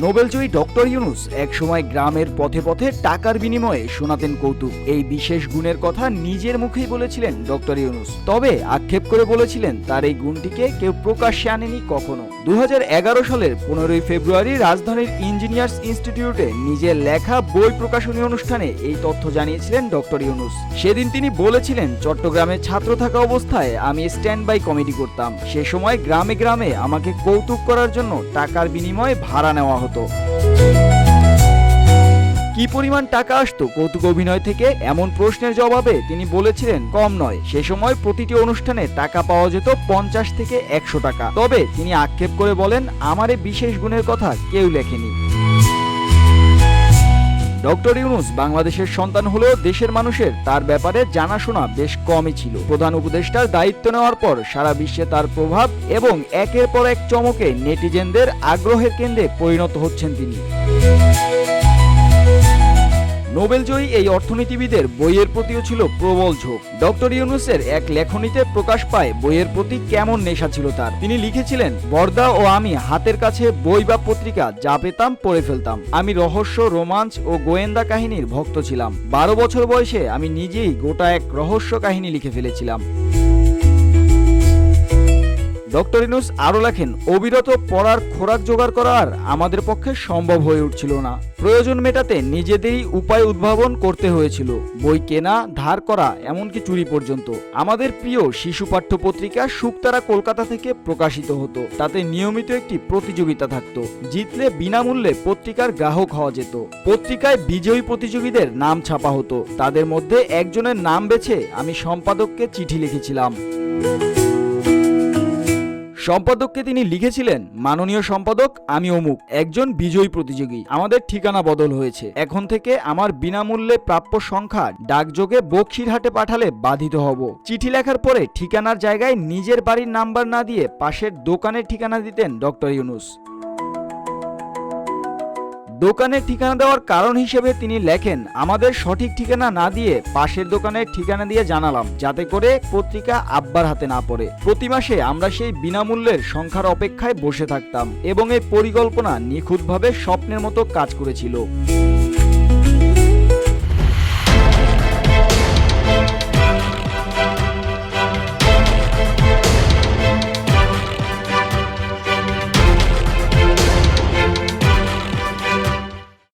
নোবেলজয়ী doctor Yunus একসময় গ্রামের পথে পথে টাকার বিনিময়ে শোনাতেন কৌতুক। এই বিশেষ গুণের কথা নিজের মুখেই বলেছিলেন ডক্টর ইউনূস। তবে আক্ষেপ করে বলেছিলেন তার এই গুণটিকে কেউ প্রকাশ্যে আনেনি কখনো। 2011 সালের 15 ফেব্রুয়ারি রাজধানীর ইঞ্জিনিয়ার্স ইনস্টিটিউটে নিজের লেখা বই প্রকাশনী অনুষ্ঠানে এই তথ্য জানিয়েছিলেন ডক্টর ইউনূস। সেদিন তিনি বলেছিলেন, চট্টগ্রামে ছাত্র থাকা অবস্থায় আমি স্ট্যান্ড বাই কমেডি করতাম। সে সময় গ্রামে গ্রামে আমাকে কৌতুক করার জন্য টাকার বিনিময়ে ভাড়া নেওয়া হতো। কি পরিমাণ টাকা আসতো কৌতুক অভিনয় থেকে এমন প্রশ্নের জবাবে তিনি বলেছিলেন, কম নয়। সে সময় প্রতিটি অনুষ্ঠানে টাকা পাওয়া যেত 50 থেকে 100 টাকা। তবে তিনি আক্ষেপ করে বলেন, আমার এই বিশেষ গুণের কথা কেউ লেখেনি। ডক্টর ইউনূস বাংলাদেশের সন্তান হলেও দেশের মানুষের তার ব্যাপারে জানাশোনা বেশ কমই ছিল। প্রধান উপদেষ্টার দায়িত্ব নেওয়ার পর সারা বিশ্বে তার প্রভাব এবং একের পর এক চমকে নেটিজেনদের আগ্রহের কেন্দ্রে পরিণত হচ্ছেন তিনি। নোবেলজয়ী এই অর্থনীতিবিদের বইয়ের প্রতিও ছিল প্রবল ঝোঁক। ডক্টর ইউনূসের এক লেখনীতে প্রকাশ পায় বইয়ের প্রতি কেমন নেশা ছিল তার। তিনি লিখেছিলেন, বর্দা ও আমি হাতের কাছে বই বা পত্রিকা যা পেতাম পড়ে ফেলতাম। আমি রহস্য, রোমাঞ্চ ও গোয়েন্দা কাহিনীর ভক্ত ছিলাম। 12 বছর বয়সে আমি নিজেই গোটা এক রহস্য কাহিনী লিখে ফেলেছিলাম। ডক্টর ইউনূস আরও লেখেন, অবিরত পড়ার খোরাক জোগাড় করা আর আমাদের পক্ষে সম্ভব হয়ে উঠছিল না। প্রয়োজন মেটাতে নিজেদেরই উপায় উদ্ভাবন করতে হয়েছিল। বই কেনা, ধার করা, এমনকি চুরি পর্যন্ত। আমাদের প্রিয় শিশু পাঠ্য পত্রিকা শুকতারা কলকাতা থেকে প্রকাশিত হতো। তাতে নিয়মিত একটি প্রতিযোগিতা থাকতো। জিতলে বিনামূল্যে পত্রিকার গ্রাহক হওয়া যেত। পত্রিকায় বিজয়ী প্রতিযোগীদের নাম ছাপা হতো। তাদের মধ্যে একজনের নাম বেছে আমি সম্পাদককে চিঠি লিখেছিলাম। সম্পাদককে তিনি লিখেছিলেন, মাননীয় সম্পাদক, আমি অমুক একজন বিজয়ী প্রতিযোগী। আমাদের ঠিকানা বদল হয়েছে। এখন থেকে আমার বিনামূল্যে প্রাপ্য সংখ্যা ডাকযোগে বক্সিরহাটে পাঠালে বাধিত হব। চিঠি লেখার পরে ঠিকানার জায়গায় নিজের বাড়ির নাম্বার না দিয়ে পাশের দোকানের ঠিকানা দিতেন ডক্টর ইউনূস। দোকানের ঠিকানা দেওয়ার কারণ হিসেবে তিনি লেখেন, আমাদের সঠিক ঠিকানা না দিয়ে পাশের দোকানের ঠিকানা দিয়ে জানালাম, যাতে করে পত্রিকা আব্বার হাতে না পড়ে। প্রতি মাসে আমরা সেই বিনামূল্যের সংখ্যার অপেক্ষায় বসে থাকতাম এবং এই পরিকল্পনা নিখুঁতভাবে স্বপ্নের মতো কাজ করেছিল।